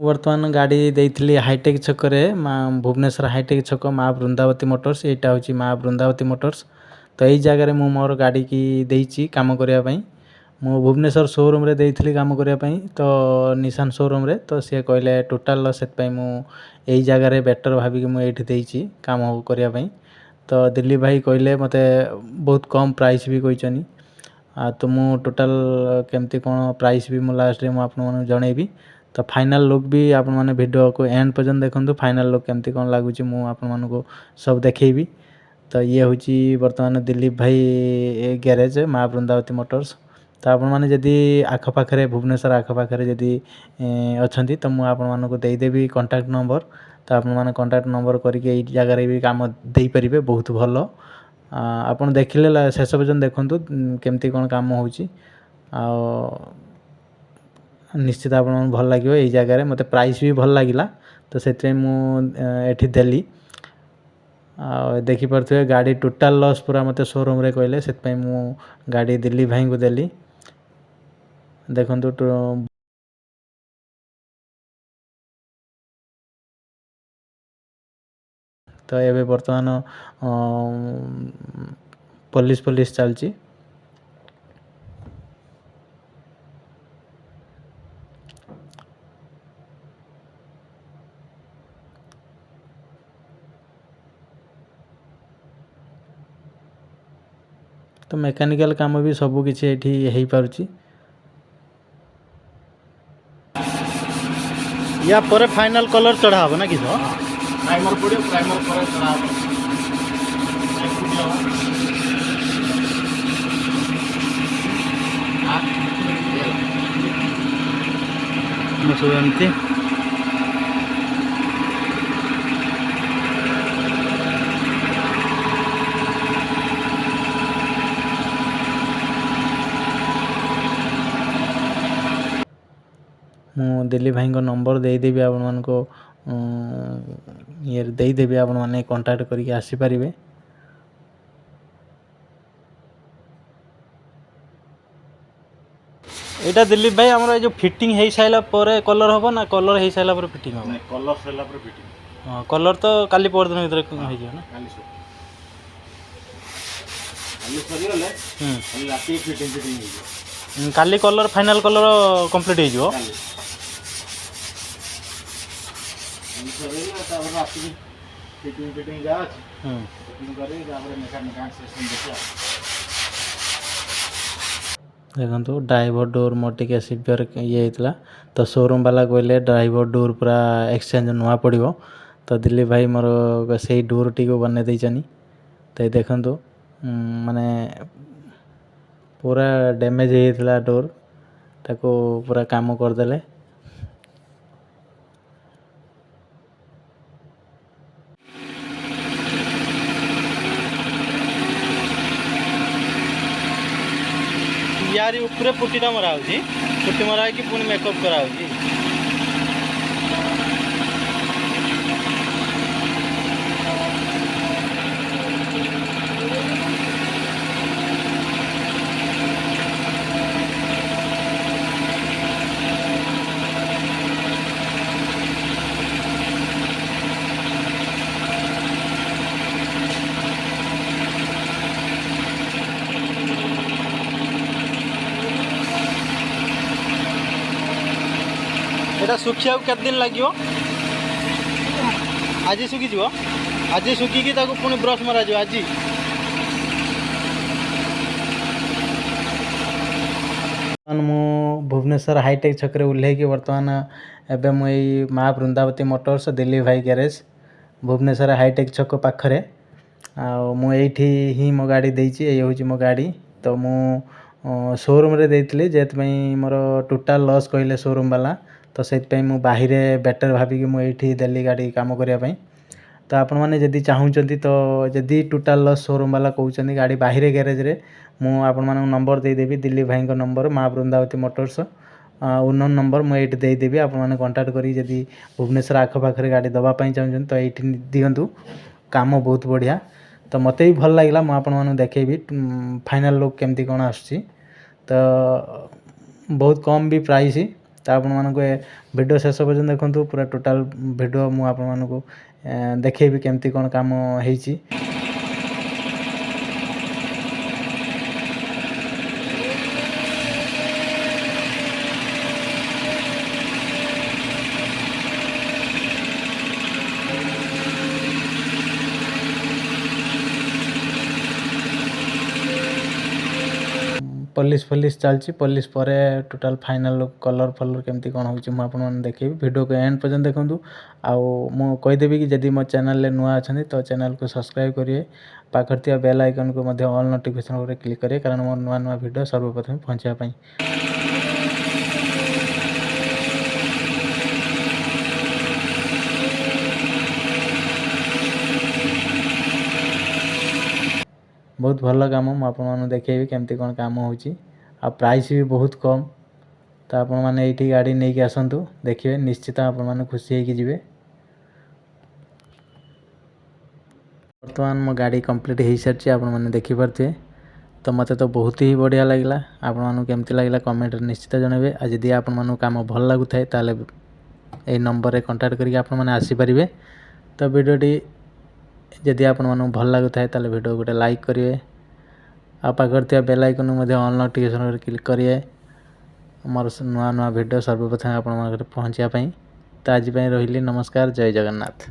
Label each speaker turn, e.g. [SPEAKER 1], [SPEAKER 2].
[SPEAKER 1] ବର୍ତ୍ତମାନ ଗାଡ଼ି ଦେଇଥିଲି ହାଇଟେକ୍ ଛକରେ ଭୁବନେଶ୍ୱର ହାଇଟେକ୍ ଛକ ମା ବୃନ୍ଦାବତୀ ମୋଟର୍ସ। ଏଇଟା ହେଉଛି ମା ବୃନ୍ଦାବତୀ ମୋଟର୍ସ। ତ ଏଇ ଜାଗାରେ ମୁଁ ମୋର ଗାଡ଼ିକି ଦେଇଛି କାମ କରିବା ପାଇଁ। ମୁଁ ଭୁବନେଶ୍ୱର ସୋରୁମ୍ରେ ଦେଇଥିଲି କାମ କରିବା ପାଇଁ, ତ ନିଶାନ ସୋରୁମ୍ରେ। ତ ସିଏ କହିଲେ ଟୋଟାଲ୍ ଲସ୍, ସେଥିପାଇଁ ମୁଁ ଏଇ ଜାଗାରେ ବେଟର୍ ଭାବିକି ମୁଁ ଏଇଠି ଦେଇଛି କାମ କରିବା ପାଇଁ। ତ ଦିଲ୍ଲୀପ ଭାଇ କହିଲେ ମୋତେ ବହୁତ କମ୍ ପ୍ରାଇସ୍ ବି କହିଛନ୍ତି। ତ ମୁଁ ଟୋଟାଲ୍ କେମିତି କ'ଣ ପ୍ରାଇସ୍ ବି ମୁଁ ଲାଷ୍ଟରେ ମୁଁ ଆପଣମାନଙ୍କୁ ଜଣେଇବି। ତ ଫାଇନାଲ୍ ଲୁକ୍ ବି ଆପଣମାନେ ଭିଡ଼ିଓକୁ ଏଣ୍ଡ ପର୍ଯ୍ୟନ୍ତ ଦେଖନ୍ତୁ। ଫାଇନାଲ୍ ଲୁକ୍ କେମିତି କ'ଣ ଲାଗୁଛି ମୁଁ ଆପଣମାନଙ୍କୁ ସବୁ ଦେଖେଇବି। ତ ଇଏ ହେଉଛି ବର୍ତ୍ତମାନ ଦିଲ୍ଲୀପ ଭାଇ ଗ୍ୟାରେଜ୍ ମା ବୃନ୍ଦାବତୀ ମୋଟର୍ସ। ତ ଆପଣମାନେ ଯଦି ଆଖପାଖରେ ଭୁବନେଶ୍ୱର ଆଖପାଖରେ ଯଦି ଅଛନ୍ତି ତ ମୁଁ ଆପଣମାନଙ୍କୁ ଦେଇଦେବି କଣ୍ଟାକ୍ଟ ନମ୍ବର। ତ ଆପଣମାନେ କଣ୍ଟାକ୍ଟ ନମ୍ବର କରିକି ଏଇ ଜାଗାରେ ବି କାମ ଦେଇପାରିବେ, ବହୁତ ଭଲ। ଆପଣ ଦେଖିଲେ ଶେଷ ପର୍ଯ୍ୟନ୍ତ ଦେଖନ୍ତୁ କେମିତି କ'ଣ କାମ ହେଉଛି। ଆଉ ନିଶ୍ଚିତ ଆପଣଙ୍କୁ ଭଲ ଲାଗିବ ଏଇ ଜାଗାରେ। ମୋତେ ପ୍ରାଇସ୍ ବି ଭଲ ଲାଗିଲା, ତ ସେଥିପାଇଁ ମୁଁ ଏଠି ଦେଲି। ଆଉ ଦେଖିପାରୁଥିବେ ଗାଡ଼ି ଟୋଟାଲ୍ ଲସ୍ ପୁରା ମୋତେ ସୋରୁମ୍ରେ କହିଲେ, ସେଥିପାଇଁ ମୁଁ ଗାଡ଼ି ଦିଲ୍ଲୀପ ଭାଇଙ୍କୁ ଦେଲି। ଦେଖନ୍ତୁ ତ ଏବେ ବର୍ତ୍ତମାନ ପୋଲିସ ଚାଲିଛି। ତ ମେକାନିକାଲ କାମ ବି ସବୁ କିଛି ଏଠି ହେଇପାରୁଛି। ୟା ପରେ ଫାଇନାଲ୍ କଲର୍ ଚଢ଼ା ହେବ ନା କି?
[SPEAKER 2] ପ୍ରାଇମର ପଡ଼ିବ, ପ୍ରାଇମର ପରେ ଚଢ଼ା ହେବ।
[SPEAKER 1] ସବୁ ଏମିତି ମୁଁ ଦିଲ୍ଲୀପ ଭାଇଙ୍କ ନମ୍ବର ଦେଇଦେବି ଆପଣମାନଙ୍କୁ, ଇଏରେ ଦେଇଦେବି, ଆପଣମାନେ କଣ୍ଟାକ୍ଟ କରିକି ଆସିପାରିବେ। ଏଇଟା ଦିଲ୍ଲୀପ ଭାଇ ଆମର ଏଇ ଯେଉଁ ଫିଟିଂ ହେଇସାରିଲା ପରେ କଲର୍ ହେବ ନା କଲର୍ ହେଇସାରିଲା ପରେ ଫିଟିଂ ହେବ?
[SPEAKER 2] କଲର୍ ସରିଲା ପରେ ଫିଟିଂ।
[SPEAKER 1] ହଁ, କଲର୍ ତ କାଲି ପରଦିନ ଭିତରେ ହେଇଯିବ ନା?
[SPEAKER 2] କାଲି ସରିଗଲେ ରାତିକି ଫିଟିଂ ହେଇଯିବ।
[SPEAKER 1] କାଲି କଲର୍ ଫାଇନାଲ୍ କଲର୍ କମ୍ପ୍ଲିଟ୍ ହେଇଯିବ।
[SPEAKER 2] ସରିଗଲେ ତାପରେ ରାତିକି ଫିଟିଂ ଯାହା ଅଛି ଫିଟିଂ କରି ତାପରେ ମେକାନିକ୍ ସେକ୍ସନ୍ ଦେଖିବା।
[SPEAKER 1] ଦେଖନ୍ତୁ ଡ୍ରାଇଭର ଡୋର୍ ମୋର ଟିକେ ସିଭିୟର ଇଏ ହେଇଥିଲା, ତ ସୋରୁମ୍ ବାଲା କହିଲେ ଡ୍ରାଇଭର ଡୋର୍ ପୁରା ଏକ୍ସଚେଞ୍ଜ ନୂଆ ପଡ଼ିବ। ତ ଦିଲ୍ଲୀପ ଭାଇ ମୋର ସେଇ ଡୋର୍ଟିକୁ ବନେଇ ଦେଇଛନ୍ତି। ତ ଦେଖନ୍ତୁ ମାନେ ପୁରା ଡ୍ୟାମେଜ୍ ହେଇଯାଇଥିଲା ଡୋର୍, ତାକୁ ପୁରା କାମ କରିଦେଲେ। ୟାରି ଉପରେ ପୁଟିଟା ମରା ହେଉଛି, ପୁଟି ମରା ହେଇକି ପୁଣି ମେକଅପ୍ କରାହେଉଛି। এটা শুଖିବାକୁ କେତେ ଦିନ ଲାଗିବ? ଆଜି ଶୁଖିଯିବ? ଆଜି ଶୁଖିକି ତାକୁ ପୁଣି ବ୍ରସ୍ ମରାଯିବ ଆଜି? ମୁଁ ଭୁବନେଶ୍ୱର ହାଇଟେକ୍ ଛକରେ ଓହ୍ଲେଇକି ବର୍ତ୍ତମାନ ଏବେ ମୁଁ ଏଇ ମା ବୃନ୍ଦାବତୀ ମୋଟର୍ସ ଦିଲ୍ଲୀପ ଭାଇ ଗ୍ୟାରେଜ୍ ଭୁବନେଶ୍ୱର ହାଇଟେକ୍ ଛକ ପାଖରେ। ଆଉ ମୁଁ ଏଇଠି ହିଁ ମୋ ଗାଡ଼ି ଦେଇଛି, ଏଇ ହେଉଛି ମୋ ଗାଡ଼ି। ତ ମୁଁ ସୋରୁମ୍ରେ ଦେଇଥିଲି, ଯେହେତୁପାଇଁ ମୋର ଟୋଟାଲ୍ ଲସ୍ କହିଲେ ସୋରୁମ୍ ବାଲା, ତ ସେଥିପାଇଁ ମୁଁ ବାହିରେ ବେଟର୍ ଭାବିକି ମୁଁ ଏଇଠି ଦେଲି ଗାଡ଼ି କାମ କରିବା ପାଇଁ। ତ ଆପଣମାନେ ଯଦି ଚାହୁଁଛନ୍ତି, ତ ଯଦି ଟୋଟାଲ୍ ଲସ୍ ସୋରୁମ୍ ବାଲା କହୁଛନ୍ତି ଗାଡ଼ି ବାହିରେ ଗ୍ୟାରେଜ୍ରେ, ମୁଁ ଆପଣମାନଙ୍କୁ ନମ୍ବର ଦେଇଦେବି, ଦିଲ୍ଲୀପ ଭାଇଙ୍କ ନମ୍ବର ମା ବୃନ୍ଦାବତୀ ମୋଟର୍ସ ଓନର୍ ନମ୍ବର ମୁଁ ଏଇଠି ଦେଇଦେବି। ଆପଣମାନେ କଣ୍ଟାକ୍ଟ କରିକି ଯଦି ଭୁବନେଶ୍ୱର ଆଖପାଖରେ ଗାଡ଼ି ଦେବା ପାଇଁ ଚାହୁଁଛନ୍ତି ତ ଏଇଠି ଦିଅନ୍ତୁ, କାମ ବହୁତ ବଢ଼ିଆ। ତ ମୋତେ ବି ଭଲ ଲାଗିଲା, ମୁଁ ଆପଣମାନଙ୍କୁ ଦେଖେଇବି ଫାଇନାଲ୍ ଲୁକ୍ କେମିତି କ'ଣ ଆସୁଛି। ତ ବହୁତ କମ୍ ବି ପ୍ରାଇସ୍, तो आपको वीडियो शेष पर्यटन देखूँ पूरा टोटाल वीडियो मुझे आपको देखेबी केमती कौन काम होईची। पॉलिश फलिश चलची पॉलिश पर टोटाल फाइनल कलर फलर केमती कौन होची मु आपन मन देखेबी वीडियो को एंड पर्यंत देखंतु। आउ मु कहि देबी कि जदि मो चैनल ले नुआ अछंती तो चैनल को सब्सक्राइब करिए पाखर थिया बेल आइकन को मध्ये ऑल नोटिफिकेशन ऊपर क्लिक करिए कारण मोर नुआ नुआ वीडियो सर्वप्रथम पहुंचिया पई। बहुत भल काम मुझे आपको देखेबी केमती कौन काम होची आ प्राइस भी बहुत कम। तो आपण मैंने ये गाड़ी नहीं कि आसतु देखिए निश्चित आपण मैंने खुशी होगी जीवे। बर्तमान मो गाड़ी कंप्लीट हो सारी आपण मैंने देखिपे तो मत तो बहुत ही बढ़िया लगे। आपण केमती लगे कमेंट निश्चित जनइबे। आ जदि आपण काम भल लगुए ताले ये नंबर कांटेक्ट करके आपण मैंने आसीपारे। तो वीडियोटी जदि आपण भल लगुए ताले वीडियो गोटे लाइक करेंगे आ पाखर थिया bell icon all notification click करेंगे मोर नुआ नुआ वीडियो सर्वप्रथम आप पहुँचापी। तो आज रही नमस्कार जय जगन्नाथ।